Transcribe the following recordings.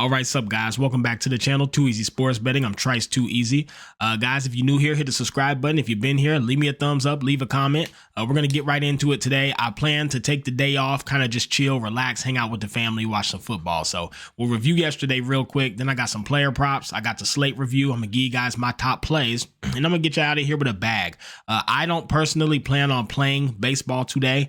All right, sup guys, welcome back to the channel, Too Easy Sports Betting. I'm Trice Too Easy. Guys, if you're new here, hit the subscribe button. If you've been here, leave me a thumbs up, leave a comment. We're going to get right into it today. I plan to take the day off, kind of just chill, relax, hang out with the family, watch some football. So we'll review yesterday real quick. Then I got some player props. I got the slate review. I'm going to give you guys my top plays, and I'm going to get you out of here with a bag. I don't personally plan on playing baseball today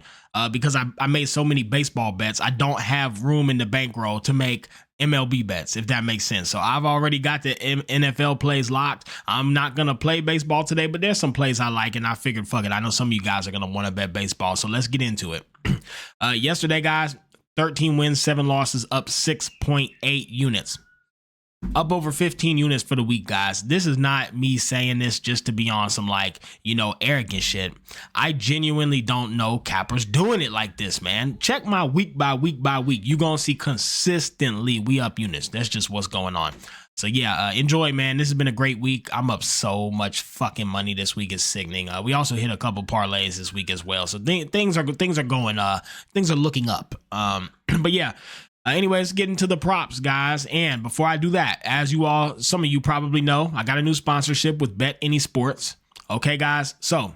because I made so many baseball bets. I don't have room in the bankroll to make MLB bets, if that makes sense. So I've already got the NFL plays locked. I'm not going to play baseball today, but there's some plays I like, and I figured, fuck it. I know some of you guys are going to want to bet baseball, so let's get into it. Yesterday, guys, 13 wins, 7 losses, up 6.8 units. Up over 15 units for the week, guys. This is not me saying this just to be on some arrogant shit. I genuinely don't know cappers doing it like this, man. Check my week by week by week. You're going to see consistently we up units. That's just what's going on. So yeah, enjoy, man. This has been a great week. I'm up so much fucking money this week. Is sickening. We also hit a couple parlays this week as well. So things are looking up. But yeah. Anyways, get into the props, guys. And before I do that, as some of you probably know, I got a new sponsorship with Bet Any Sports. Okay, guys. So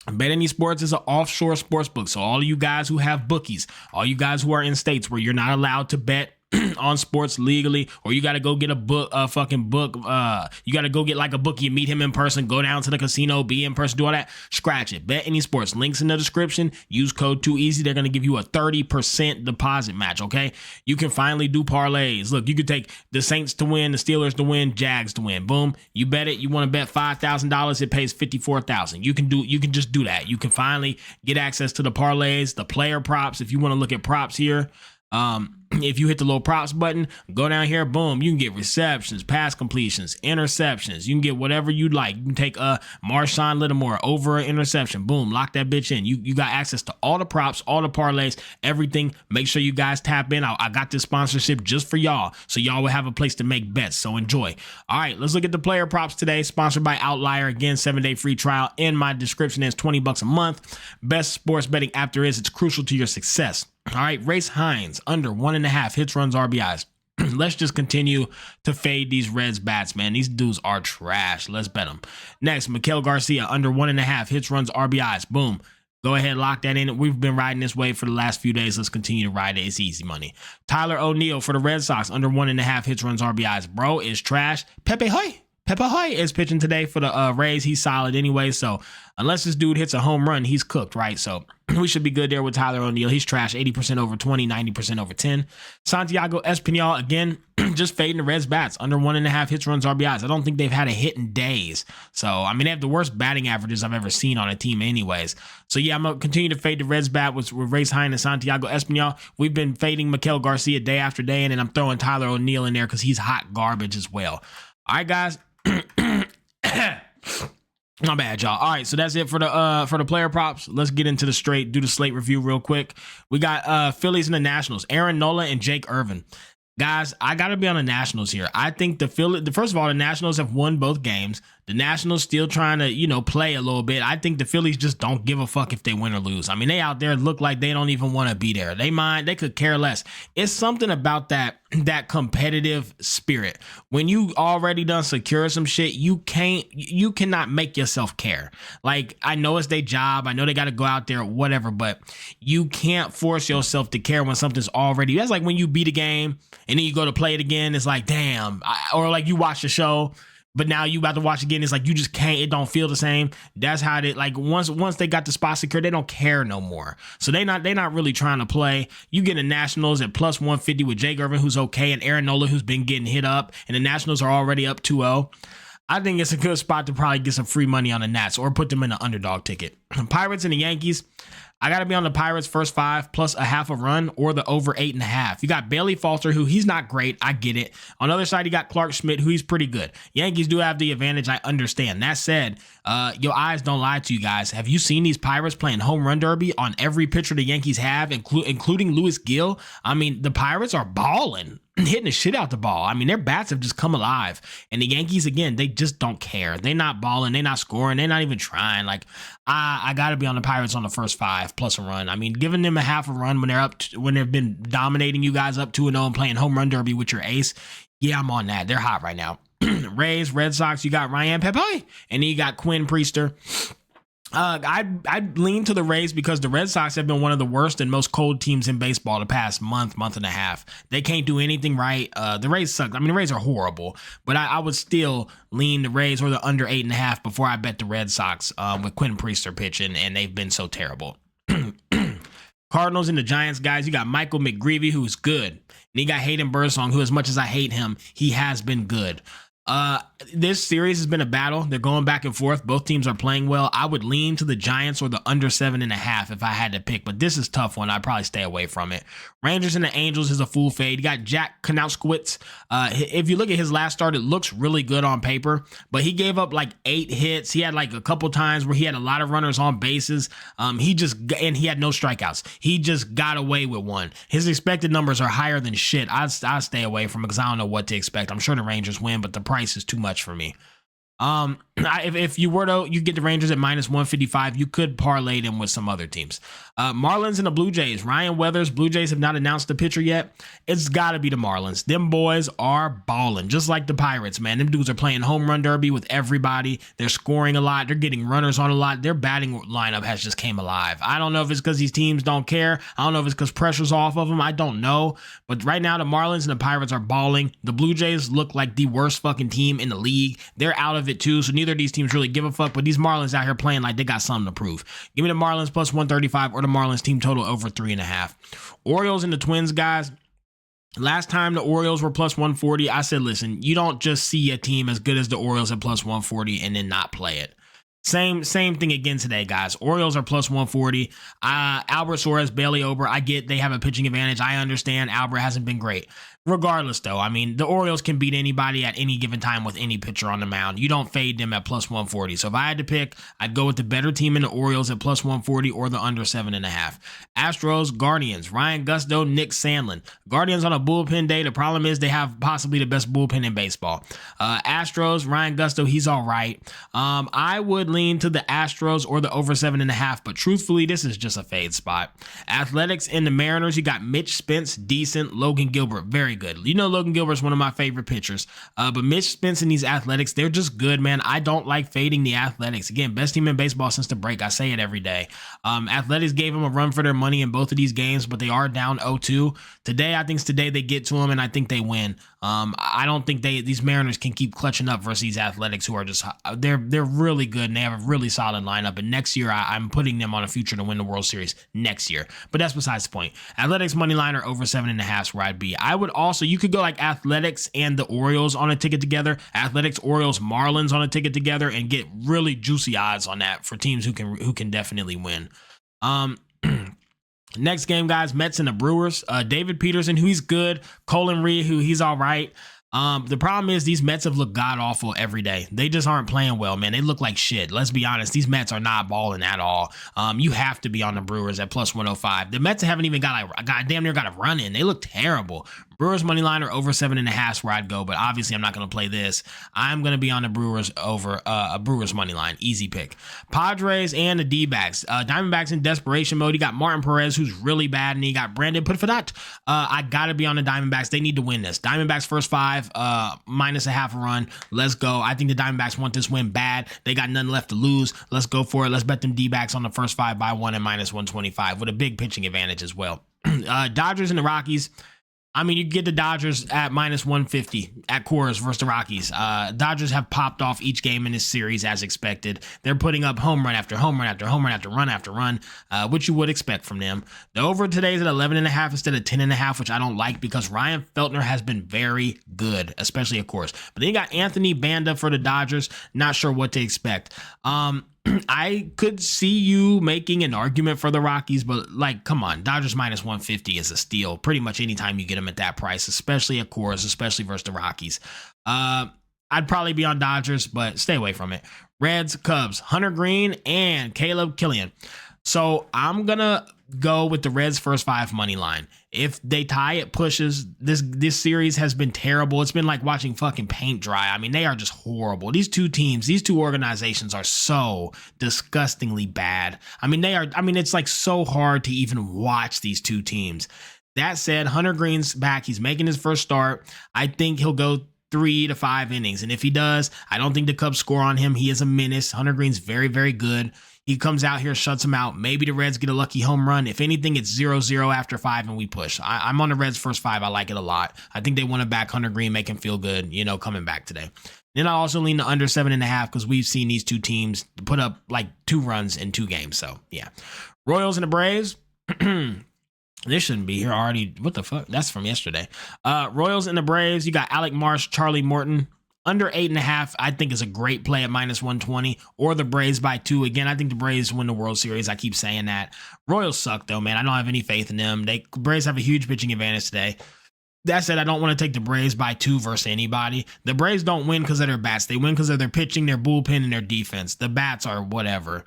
Bet Any Sports is an offshore sports book. So all of you guys who have bookies, all you guys who are in states where you're not allowed to bet on sports legally, or you got to go get you got to go get like a bookie and meet him in person, go down to the casino, be in person, do all that, scratch it. Bet Any Sports, links in the description. Use code Too Easy. They're going to give you a 30% deposit match. Okay, you can finally do parlays. Look, you could take the Saints to win, the Steelers to win, Jags to win. Boom, you bet it. You want to bet $5,000, it pays $54,000. You can just do that. You can finally get access to the parlays, the player props. If you want to look at props here, if you hit the little props button, go down here, boom, you can get receptions, pass completions, interceptions. You can get whatever you'd like. You can take Marshawn Lattimore over an interception. Boom, lock that bitch in. You got access to all the props, all the parlays, everything. Make sure you guys tap in. I got this sponsorship just for y'all, so y'all will have a place to make bets. So enjoy. All right, let's look at the player props today. Sponsored by Outlier. Again, 7-day free trial. In my description is $20 a month. Best sports betting app there is. It's crucial to your success. All right, Race Hines, under 1.5 hits, runs, RBIs. Let's just continue to fade these Reds bats, man. These dudes are trash. Let's bet them. Next, Miguel Garcia, under 1.5 hits, runs, RBIs. Boom. Go ahead, lock that in. We've been riding this wave for the last few days. Let's continue to ride it. It's easy money. Tyler O'Neill for the Red Sox, under 1.5 hits, runs, RBIs. Bro is trash. Pepe Hoy is pitching today for the Rays. He's solid anyway, so unless this dude hits a home run, he's cooked, right? So we should be good there with Tyler O'Neill. He's trash, 80% over 20, 90% over 10. Santiago Espinal, again, just fading the Reds bats, under 1.5 hits, runs, RBIs. I don't think they've had a hit in days. So, I mean, they have the worst batting averages I've ever seen on a team anyways. So, yeah, I'm going to continue to fade the Reds bat with Race Hines and Santiago Espinal. We've been fading Miguel Garcia day after day, and then I'm throwing Tyler O'Neill in there because he's hot garbage as well. All right, guys. Not bad, y'all. All right, so that's it for the player props. Let's get into the slate review real quick. We got Phillies and the Nationals, Aaron Nola and Jake Irvin. Guys, I got to be on the Nationals here. I think first of all, the Nationals have won both games. The Nationals still trying to, play a little bit. I think the Phillies just don't give a fuck if they win or lose. I mean, they out there look like they don't even want to be there. They could care less. It's something about that competitive spirit. When you already done secure some shit, you cannot make yourself care. Like, I know it's their job. I know they got to go out there, whatever, but you can't force yourself to care when something's already. That's like when you beat a game and then you go to play it again. It's like, damn. Or like you watch the show, but now you about to watch again. It's like you just can't. It don't feel the same. That's how they once they got the spot secure, they don't care no more. So they not really trying to play. You get the Nationals at plus 150 with Jake Irvin, who's okay, and Aaron Nola, who's been getting hit up, and the Nationals are already up 2-0. I think it's a good spot to probably get some free money on the Nats or put them in an underdog ticket. Pirates and the Yankees. I got to be on the Pirates first 5 plus a half a run or the over 8.5. You got Bailey Falter, who he's not great. I get it. On the other side, you got Clark Schmidt, who he's pretty good. Yankees do have the advantage. I understand. That said, your eyes don't lie to you guys. Have you seen these Pirates playing home run derby on every pitcher the Yankees have, including Louis Gill? I mean, the Pirates are balling. hitting the shit out the ball. I mean, their bats have just come alive. And the Yankees, again, they just don't care. They're not balling. They're not scoring. They're not even trying. Like, I got to be on the Pirates on the first 5. 7.5 plus a run. I mean, giving them a half a run when they're up, when they've been dominating you guys up 2-0 and playing home run derby with your ace. Yeah, I'm on that. They're hot right now. Rays, Red Sox, you got Ryan Pepe, and then you got Quinn Priester. I'd lean to the Rays because the Red Sox have been one of the worst and most cold teams in baseball the past month and a half. They can't do anything right. The Rays suck. I mean, the Rays are horrible, but I would still lean the Rays or the under 8.5 before I bet the Red Sox with Quinn Priester pitching, and they've been so terrible. Cardinals and the Giants, guys, you got Michael McGreevy, who's good. And you got Hayden Birdsong, who, as much as I hate him, he has been good. This series has been a battle. They're going back and forth. Both teams are playing well. I would lean to the Giants or the under 7.5 if I had to pick, but this is a tough one. I'd probably stay away from it. Rangers and the Angels is a full fade. You got Jack Kanowskowitz. If you look at his last start, it looks really good on paper, but he gave up like 8 hits. He had like a couple times where he had a lot of runners on bases. He had no strikeouts. He just got away with one. His expected numbers are higher than shit. I'd stay away from it because I don't know what to expect. I'm sure the Rangers win, but the price is too much for me. If you were to, you get the Rangers at -155, you could parlay them with some other teams. Marlins and the Blue Jays. Ryan Weathers. Blue Jays have not announced the pitcher yet. It's got to be the Marlins. Them boys are balling, just like the Pirates, man. Them dudes are playing home run derby with everybody. They're scoring a lot. They're getting runners on a lot. Their batting lineup has just came alive. I don't know if it's because these teams don't care. I don't know if it's because pressure's off of them. I don't know. But right now, the Marlins and the Pirates are balling. The Blue Jays look like the worst fucking team in the league. They're out of it too, so neither of these teams really give a fuck, but these Marlins out here playing like they got something to prove. Give me the Marlins plus 135 or the Marlins team total over 3.5. Orioles and the Twins, guys. Last time the Orioles were plus 140, I said, listen, you don't just see a team as good as the Orioles at plus 140 and then not play it. Same thing again today, guys. Orioles are plus 140. Albert Suarez, Bailey Ober, I get they have a pitching advantage. I understand Albert hasn't been great. Regardless, though, I mean, the Orioles can beat anybody at any given time with any pitcher on the mound. You don't fade them at plus 140. So if I had to pick, I'd go with the better team in the Orioles at plus 140 or the under 7.5. Astros, Guardians, Ryan Gusto, Nick Sandlin. Guardians on a bullpen day. The problem is they have possibly the best bullpen in baseball. Astros, Ryan Gusto, he's all right. I would lean to the Astros or the over 7.5, but truthfully, this is just a fade spot. Athletics and the Mariners, you got Mitch Spence, decent. Logan Gilbert, very good. You know Logan Gilbert's one of my favorite pitchers, but Mitch Spence and these Athletics, they're just good, man. I don't like fading the Athletics. Again, best team in baseball since the break. I say it every day. Athletics gave them a run for their money in both of these games, but they are down 0-2. Today, I think today they get to them, and I think they win. I don't think these Mariners can keep clutching up versus these Athletics who are just, they're really good, and they have a really solid lineup, and next year, I'm putting them on a future to win the World Series next year, but that's besides the point. Athletics money line or over 7.5 is where I'd be. I would also, you could go like Athletics and the Orioles on a ticket together, Athletics, Orioles, Marlins on a ticket together, and get really juicy odds on that for teams who can definitely win. Next game, guys, Mets and the Brewers. David Peterson, who he's good. Colin Reed, who he's all right. The problem is these Mets have looked god-awful every day. They just aren't playing well, man. They look like shit. Let's be honest. These Mets are not balling at all. You have to be on the Brewers at plus 105. The Mets haven't even got damn near got a run in. They look terrible. Brewers money line or over 7.5 is where I'd go, but obviously I'm not going to play this. I'm going to be on the Brewers over a Brewers money line. Easy pick. Padres and the D-backs. Diamondbacks in desperation mode. You got Martin Perez, who's really bad, and you got Brandon Putfadot. I got to be on the Diamondbacks. They need to win this. Diamondbacks first 5, minus a half a run. Let's go. I think the Diamondbacks want this win bad. They got nothing left to lose. Let's go for it. Let's bet them D-backs on the first 5 by 1 and minus 125 with a big pitching advantage as well. Dodgers and the Rockies. I mean, you get the Dodgers at minus 150 at Coors versus the Rockies. Dodgers have popped off each game in this series as expected. They're putting up home run after home run after home run after run after run, which you would expect from them. The over today is at 11.5 instead of 10.5, which I don't like because Ryan Feltner has been very good, especially at Coors. But then you got Anthony Banda for the Dodgers. Not sure what to expect. I could see you making an argument for the Rockies, but like, come on, Dodgers minus 150 is a steal pretty much anytime you get them at that price, especially at Coors, especially versus the Rockies. I'd probably be on Dodgers, but stay away from it. Reds, Cubs, Hunter Green and Caleb Killian. So I'm going to go with the Reds first 5 money line. If they tie, it pushes. This series has been terrible. It's been like watching fucking paint dry. I mean, they are just horrible. These two teams, these two organizations are so disgustingly bad. I mean, it's like so hard to even watch these two teams. That said, Hunter Green's back. He's making his first start. I think he'll go 3 to 5 innings. And if he does, I don't think the Cubs score on him. He is a menace. Hunter Green's very, very good. He comes out here, shuts him out. Maybe the Reds get a lucky home run. If anything, it's 0-0 after 5 and we push. I'm on the Reds first 5. I like it a lot. I think they want to back Hunter Green, make him feel good, coming back today. Then I also lean to under 7.5 because we've seen these two teams put up like 2 runs in 2 games. So, yeah. Royals and the Braves. This shouldn't be here already. What the fuck? That's from yesterday. Royals and the Braves. You got Alec Marsh, Charlie Morton. Under 8.5, I think is a great play at -120, or the Braves by 2. Again, I think the Braves win the World Series. I keep saying that. Royals suck though, man. I don't have any faith in them. Braves have a huge pitching advantage today. That said, I don't want to take the Braves by 2 versus anybody. The Braves don't win because of their bats. They win because of their pitching, their bullpen, and their defense. The bats are whatever.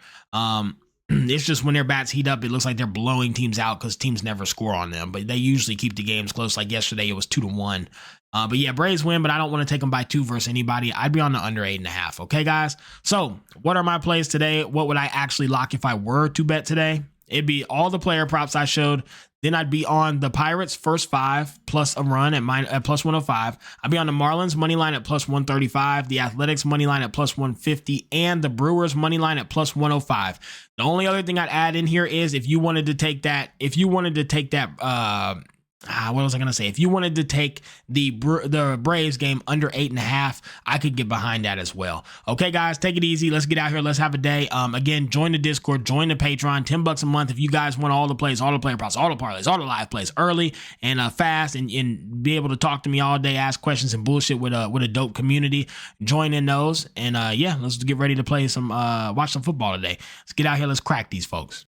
It's just when their bats heat up, it looks like they're blowing teams out because teams never score on them. But they usually keep the games close. Like yesterday, it was 2-1. But yeah, Braves win, but I don't want to take them by 2 versus anybody. I'd be on the under 8.5. Okay, guys? So what are my plays today? What would I actually lock if I were to bet today? It'd be all the player props I showed. Then I'd be on the Pirates first 5 plus a run at +105. I'd be on the Marlins money line at +135, the Athletics money line at +150, and the Brewers money line at +105. The only other thing I'd add in here is if you wanted to take that, what was I going to say? If you wanted to take the Braves game under 8.5, I could get behind that as well. Okay, guys, take it easy. Let's get out here. Let's have a day. Again, join the Discord, join the Patreon, $10 a month. If you guys want all the plays, all the player props, all the parlays, all the live plays early and fast and be able to talk to me all day, ask questions and bullshit with a dope community, join in those. And yeah, let's get ready to play watch some football today. Let's get out here. Let's crack these folks.